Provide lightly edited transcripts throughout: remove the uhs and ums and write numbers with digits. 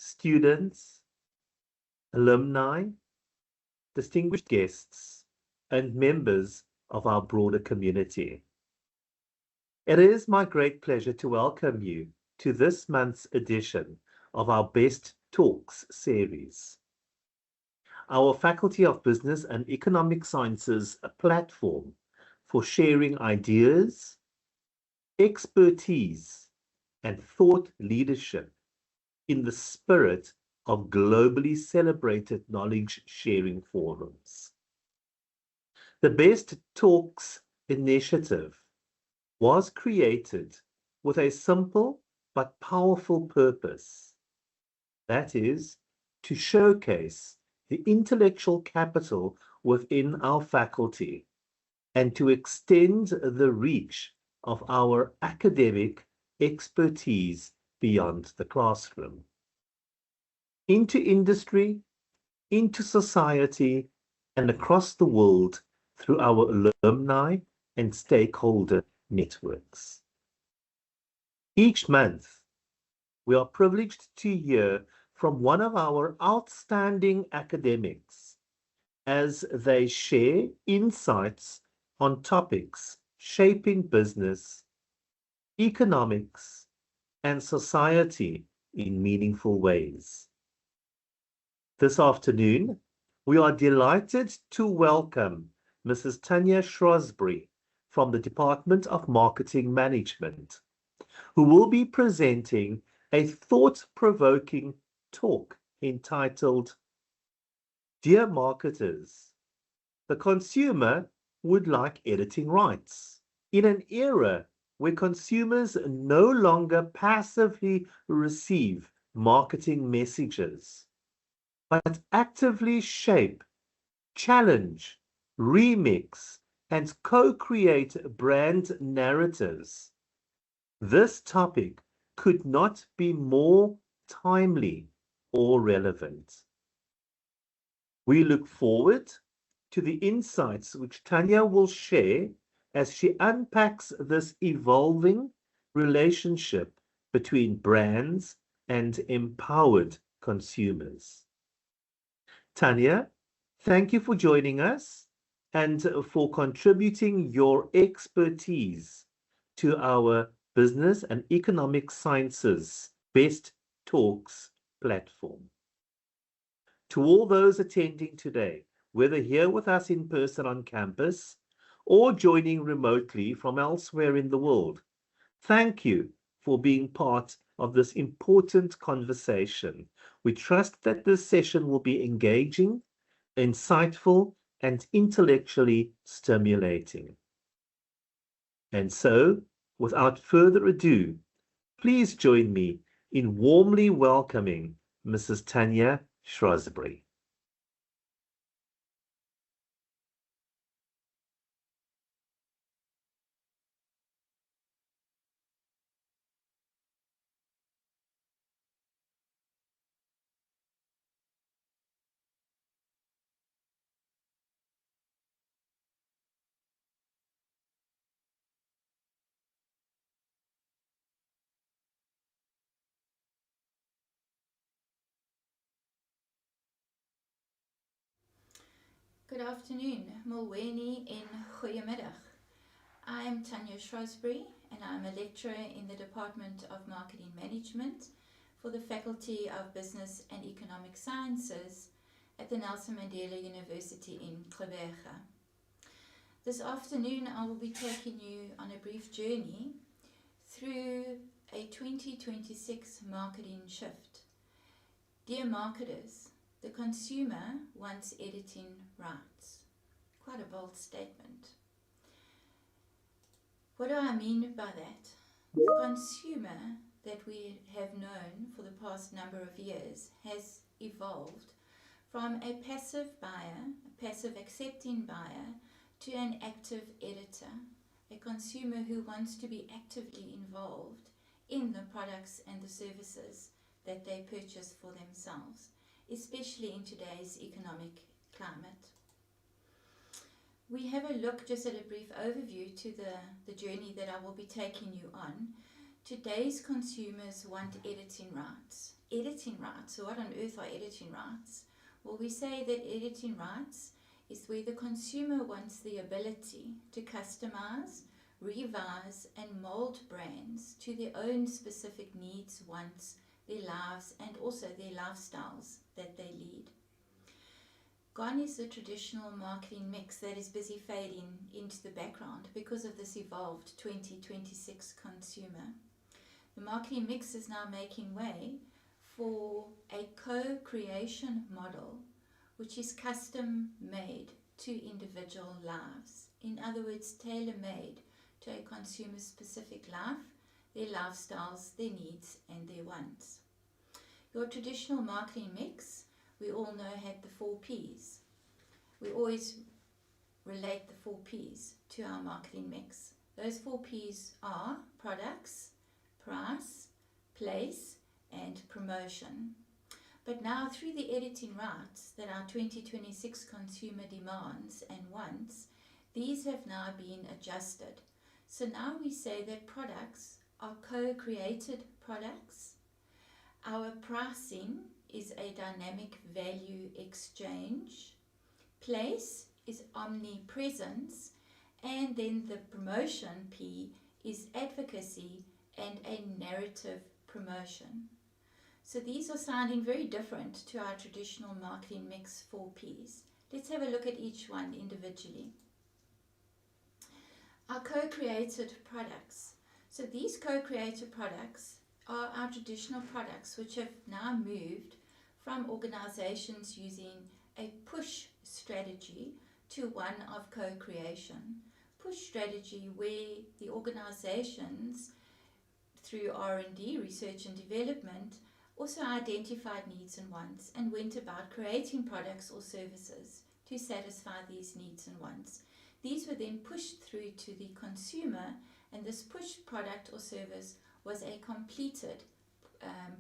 students, alumni, distinguished guests, and members of our broader community. It is my great pleasure to welcome you to this month's edition of our Best Talks series. Our Faculty of Business and Economic Sciences platform for sharing ideas, expertise, and thought leadership in the spirit of globally celebrated knowledge sharing forums. The Best Talks initiative was created with a simple but powerful purpose. That is, to showcase the intellectual capital within our faculty and to extend the reach of our academic expertise beyond the classroom, into industry, into society, and across the world through our alumni and stakeholder networks. Each month, we are privileged to hear from one of our outstanding academics as they share insights on topics shaping business, economics, and society in meaningful ways. This afternoon, we are delighted to welcome Mrs. Tanya Shrewsbury from the Department of Marketing Management, who will be presenting a thought-provoking talk entitled, "Dear Marketers, the consumer would like editing rights. In an era where consumers no longer passively receive marketing messages, but actively shape, challenge, remix, and co-create brand narratives, this topic could not be more timely or relevant." We look forward to the insights which Tanya will share as she unpacks this evolving relationship between brands and empowered consumers. Tanya, thank you for joining us and for contributing your expertise to our Business and Economic Sciences Best Talks platform. To all those attending today, whether here with us in person on campus or joining remotely from elsewhere in the world, thank you for being part of this important conversation. We trust that this session will be engaging, insightful, and intellectually stimulating. And so, without further ado, please join me in warmly welcoming Mrs. Tanya Shrewsbury. Good afternoon, Mulweni in Goeiemiddag. I'm Tanya Shrewsbury and I'm a lecturer in the Department of Marketing Management for the Faculty of Business and Economic Sciences at the Nelson Mandela University in Gqeberha. This afternoon I will be taking you on a brief journey through a 2026 marketing shift. Dear marketers, the consumer wants editing rights. Quite a bold statement. What do I mean by that? The consumer that we have known for the past number of years has evolved from a passive buyer, a passive accepting buyer, to an active editor, a consumer who wants to be actively involved in the products and the services that they purchase for themselves, especially in today's economic climate. We have a look, just at a brief overview, to the journey that I will be taking you on. Today's consumers want editing rights. editing rights. So what on earth are editing rights? Well, we say that editing rights is where the consumer wants the ability to customize, revise, and mold brands to their own specific needs, wants, their lives, and also their lifestyles that they lead. Gone is the traditional marketing mix that is busy fading into the background because of this evolved 2026 consumer. The marketing mix is now making way for a co-creation model which is custom made to individual lives. In other words, tailor-made to a consumer specific life, their lifestyles, their needs, and their wants. Your traditional marketing mix, we all know, had the 4 Ps. We always relate the 4 Ps to our marketing mix. Those 4 Ps are products, price, place, and promotion. But now, through the editing rights that our 2026 consumer demands and wants, these have now been adjusted. So now we say that products are co-created products. Our pricing is a dynamic value exchange. Place is omnipresence. And then the promotion P is advocacy and a narrative promotion. So these are sounding very different to our traditional marketing mix 4 Ps. Let's have a look at each one individually. Our co-created products. So these co-created products are our traditional products which have now moved from organizations using a push strategy to one of co-creation. Push strategy where the organizations, through R&D, research and development, also identified needs and wants and went about creating products or services to satisfy these needs and wants. These were then pushed through to the consumer, and this pushed product or service was a completed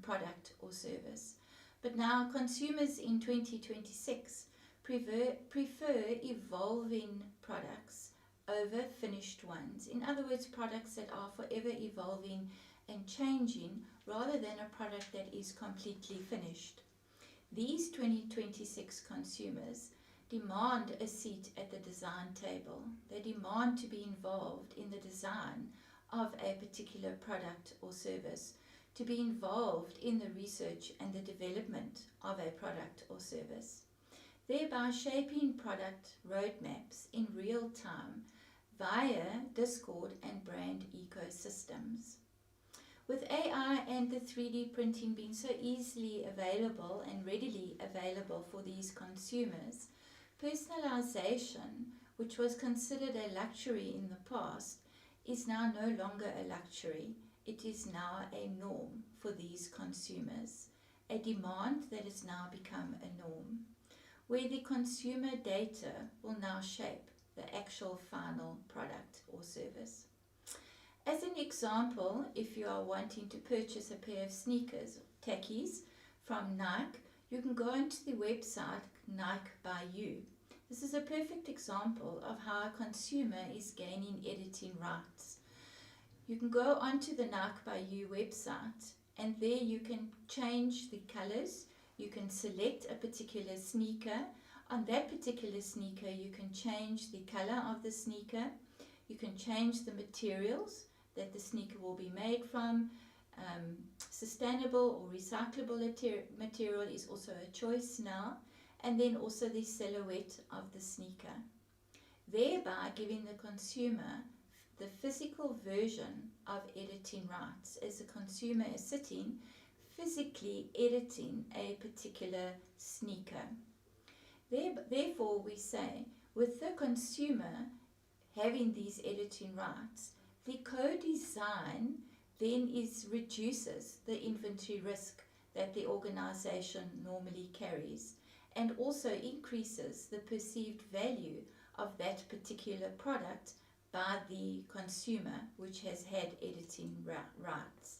product or service. But now consumers in 2026 prefer evolving products over finished ones. In other words, products that are forever evolving and changing rather than a product that is completely finished. These 2026 consumers demand a seat at the design table. They demand to be involved in the design of a particular product or service, to be involved in the research and the development of a product or service, thereby shaping product roadmaps in real time via Discord and brand ecosystems. With AI and the 3D printing being so easily available and readily available for these consumers, personalization, which was considered a luxury in the past, is now no longer a luxury. It is now a norm for these consumers, a demand that has now become a norm, where the consumer data will now shape the actual final product or service. As an example, if you are wanting to purchase a pair of sneakers, tackies, from Nike, you can go onto the website Nike by You. This is a perfect example of how a consumer is gaining editing rights. You can go onto the Nike by You website, and there you can change the colors. You can select a particular sneaker. On that particular sneaker, you can change the color of the sneaker. You can change the materials that the sneaker will be made from. Sustainable or recyclable material is also a choice now. And then also the silhouette of the sneaker, thereby giving the consumer the physical version of editing rights, as the consumer is sitting physically editing a particular sneaker. Therefore, we say, with the consumer having these editing rights, the co-design then reduces the inventory risk that the organization normally carries, and also increases the perceived value of that particular product by the consumer, which has had editing rights.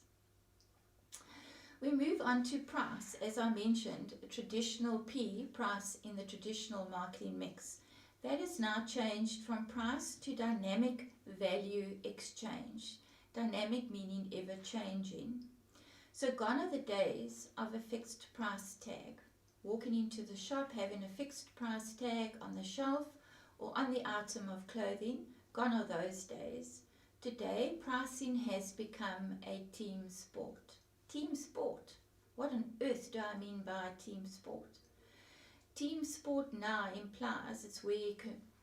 We move on to price. As I mentioned, traditional P, price in the traditional marketing mix, that has now changed from price to dynamic value exchange. Dynamic meaning ever changing. So gone are the days of a fixed price tag. Walking into the shop having a fixed price tag on the shelf or on the item of clothing, gone are those days. Today, pricing has become a team sport. Team sport? What on earth do I mean by team sport? Team sport now implies it's where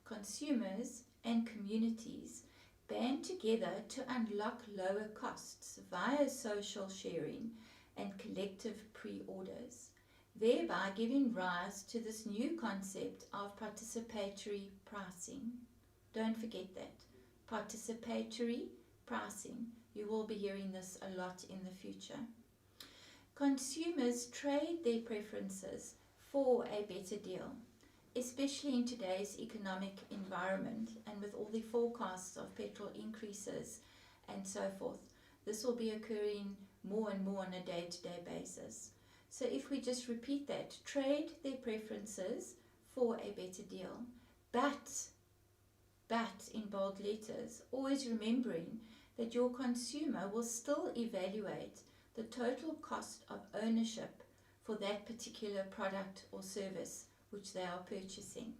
consumers and communities band together to unlock lower costs via social sharing and collective pre-orders, thereby giving rise to this new concept of participatory pricing. Don't forget that. Participatory pricing. You will be hearing this a lot in the future. Consumers trade their preferences for a better deal, especially in today's economic environment and with all the forecasts of petrol increases and so forth. This will be occurring more and more on a day-to-day basis. So if we just repeat that, trade their preferences for a better deal, but in bold letters, always remembering that your consumer will still evaluate the total cost of ownership for that particular product or service which they are purchasing.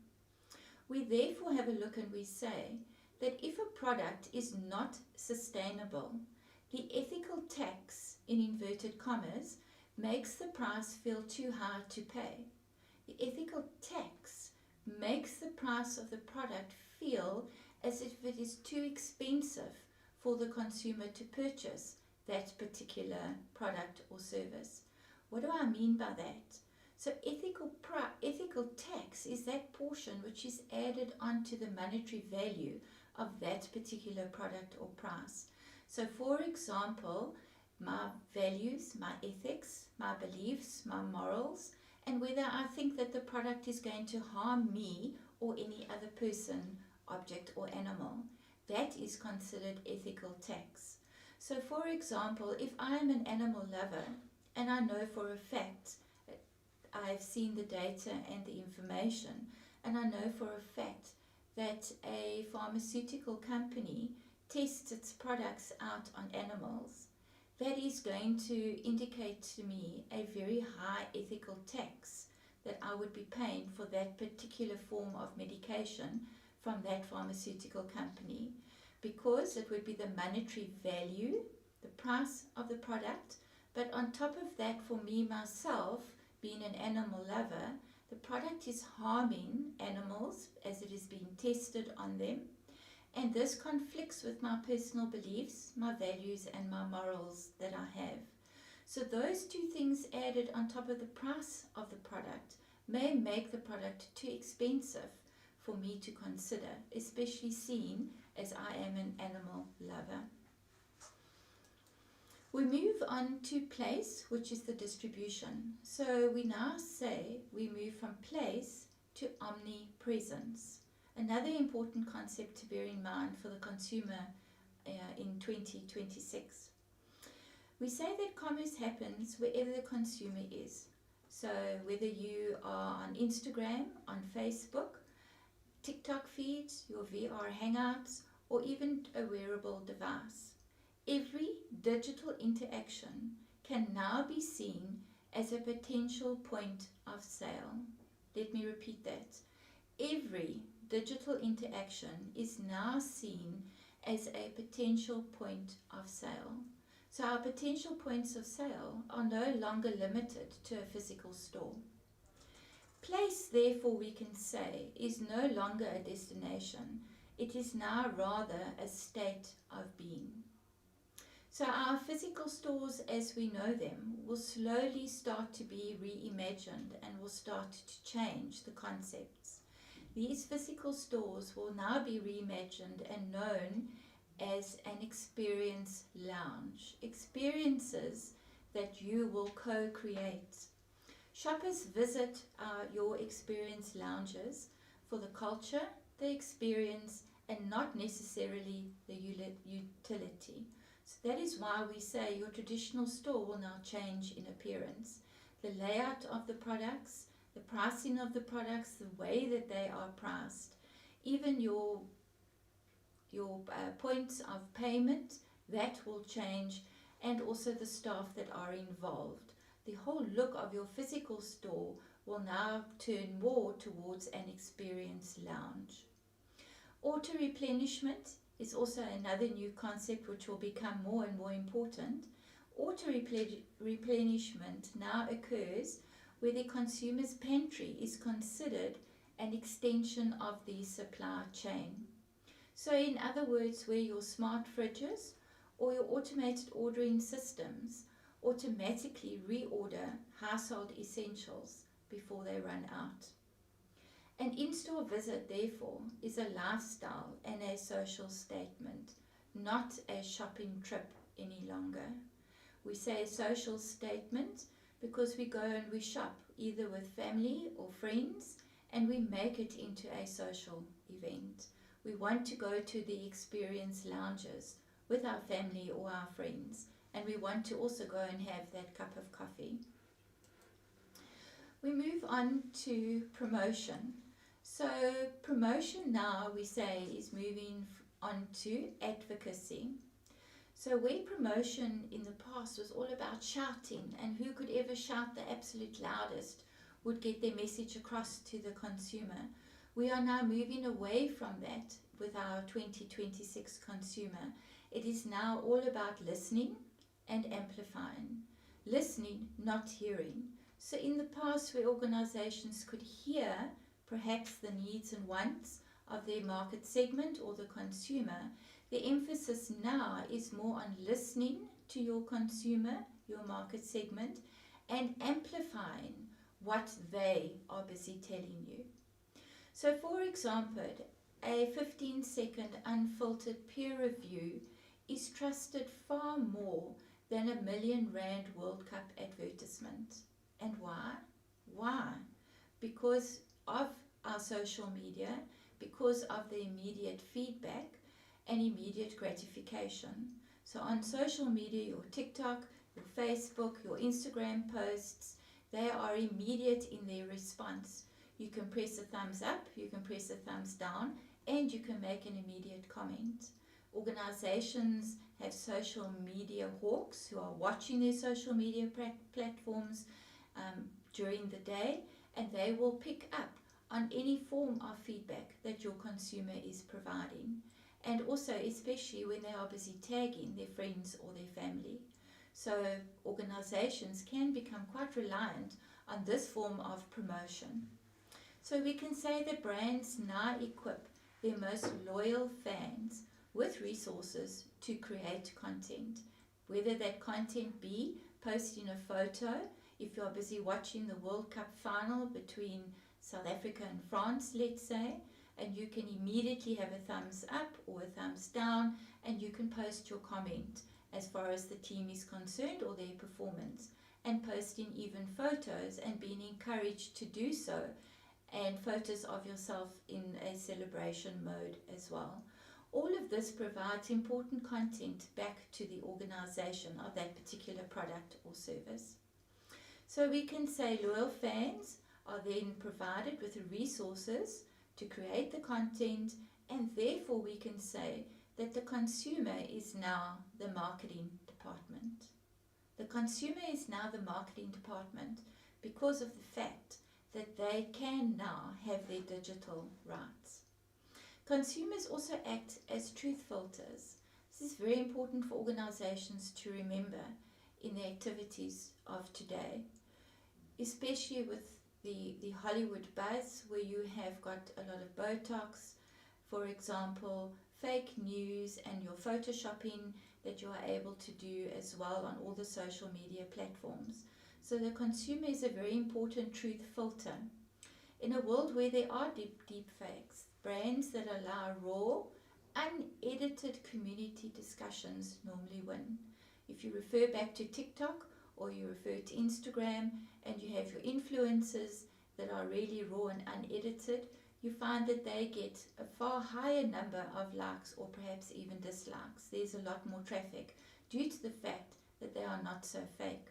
We therefore have a look and we say that if a product is not sustainable, the ethical tax, in inverted commas, makes the price feel too high to pay. The ethical tax makes the price of the product feel as if it is too expensive for the consumer to purchase that particular product or service. What do I mean by that? So ethical tax is that portion which is added onto the monetary value of that particular product or price. So for example, my values, my ethics, my beliefs, my morals, and whether I think that the product is going to harm me or any other person, object or animal, that is considered ethical tax. So for example, if I am an animal lover and I know for a fact, I've seen the data and the information, and I know for a fact that a pharmaceutical company tests its products out on animals, that is going to indicate to me a very high ethical tax that I would be paying for that particular form of medication from that pharmaceutical company, because it would be the monetary value, the price of the product, but on top of that, for me myself, being an animal lover, the product is harming animals as it is being tested on them, and this conflicts with my personal beliefs, my values and my morals that I have. So those two things added on top of the price of the product may make the product too expensive for me to consider, especially seeing as I am an animal lover. We move on to place, which is the distribution. So we now say we move from place to omnipresence. Another important concept to bear in mind for the consumer in 2026. We say that commerce happens wherever the consumer is. So whether you are on Instagram, on Facebook, TikTok feeds, your VR hangouts, or even a wearable device. Every digital interaction can now be seen as a potential point of sale. Let me repeat that. Every digital interaction is now seen as a potential point of sale. So our potential points of sale are no longer limited to a physical store. Place, therefore, we can say, is no longer a destination. It is now rather a state of being. So our physical stores as we know them will slowly start to be reimagined and will start to change the concepts. These physical stores will now be reimagined and known as an experience lounge. Experiences that you will co-create. Shoppers visit your experience lounges for the culture, the experience, and not necessarily the utility. So that is why we say your traditional store will now change in appearance. The layout of the products, the pricing of the products, the way that they are priced, even your points of payment, that will change, and also the staff that are involved. The whole look of your physical store will now turn more towards an experience lounge. Auto replenishment is also another new concept which will become more and more important. Auto replenishment now occurs where the consumer's pantry is considered an extension of the supply chain. So in other words, where your smart fridges or your automated ordering systems automatically reorder household essentials before they run out. An in-store visit, therefore, is a lifestyle and a social statement, not a shopping trip any longer. We say social statement because we go and we shop either with family or friends, and we make it into a social event. We want to go to the experience lounges with our family or our friends, and we want to also go and have that cup of coffee. We move on to promotion. So promotion now, we say, is moving on to advocacy. So where promotion in the past was all about shouting, and who could ever shout the absolute loudest would get their message across to the consumer, we are now moving away from that with our 2026 consumer. It is now all about listening and amplifying. Listening, not hearing. So in the past, where organizations could hear perhaps the needs and wants of their market segment or the consumer, the emphasis now is more on listening to your consumer, your market segment, and amplifying what they are busy telling you. So for example, a 15-second unfiltered peer review is trusted far more than a R1 million World Cup advertisement. And why? Why? Because of our social media, because of the immediate feedback and immediate gratification. So on social media, your TikTok, your Facebook, your Instagram posts, they are immediate in their response. You can press a thumbs up, you can press a thumbs down, and you can make an immediate comment. Organizations have social media hawks who are watching their social media platforms during the day, and they will pick up on any form of feedback that your consumer is providing, and also especially when they are busy tagging their friends or their family. So organizations can become quite reliant on this form of promotion. So we can say that brands now equip their most loyal fans with resources to create content, whether that content be posting a photo if you're busy watching the World Cup final between South Africa and France, let's say, and you can immediately have a thumbs up or a thumbs down, and you can post your comment as far as the team is concerned or their performance, and posting even photos and being encouraged to do so, and photos of yourself in a celebration mode as well. All of this provides important content back to the organization of that particular product or service. So we can say loyal fans are then provided with the resources to create the content, and therefore we can say that the consumer is now the marketing department. The consumer is now the marketing department because of the fact that they can now have their digital rights. Consumers also act as truth filters. This is very important for organizations to remember in the activities of today, especially with the Hollywood buzz, where you have got a lot of Botox, for example, fake news, and your photoshopping that you are able to do as well on all the social media platforms. So the consumer is a very important truth filter. In a world where there are deep fakes, brands that allow raw, unedited community discussions normally win. If you refer back to TikTok or you refer to Instagram and you have your influencers that are really raw and unedited, you find that they get a far higher number of likes or perhaps even dislikes. There's a lot more traffic due to the fact that they are not so fake.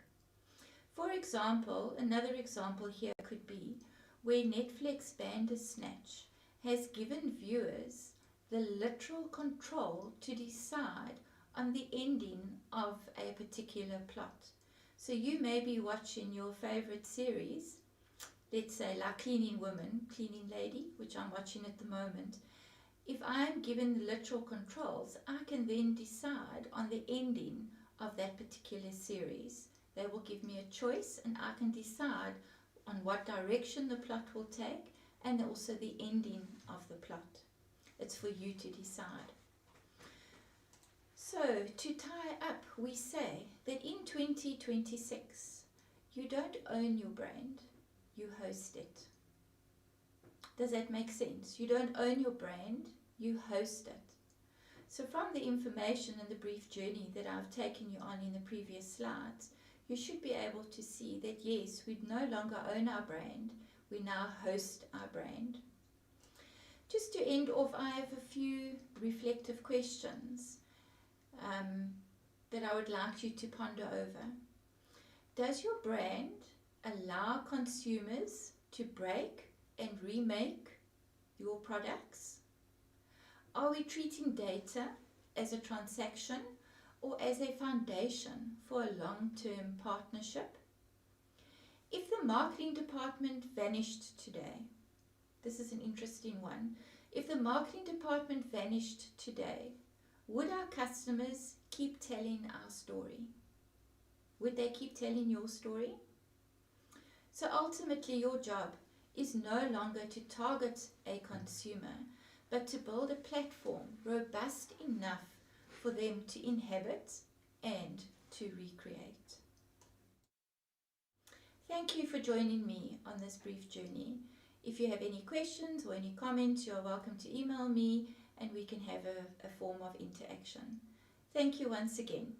For example, another example here could be where Netflix Bandersnatch has given viewers the literal control to decide on the ending of a particular plot. So you may be watching your favorite series, let's say like Cleaning Woman, Cleaning Lady, which I'm watching at the moment. If I'm given the literal controls, I can then decide on the ending of that particular series. They will give me a choice and I can decide on what direction the plot will take and also the ending of the plot. It's for you to decide. So to tie up, we say that in 2026, you don't own your brand, you host it. Does that make sense? You don't own your brand, you host it. So from the information and the brief journey that I've taken you on in the previous slides, you should be able to see that yes, we no longer own our brand, we now host our brand. Just to end off, I have a few reflective questions that I would like you to ponder over. Does your brand allow consumers to break and remake your products? Are we treating data as a transaction or as a foundation for a long-term partnership? If the marketing department vanished today, this is an interesting one. If the marketing department vanished today, would our customers keep telling our story? Would they keep telling your story? So ultimately, your job is no longer to target a consumer, but to build a platform robust enough for them to inhabit and to recreate. Thank you for joining me on this brief journey. If you have any questions or any comments, you are welcome to email me and we can have a form of interaction. Thank you once again.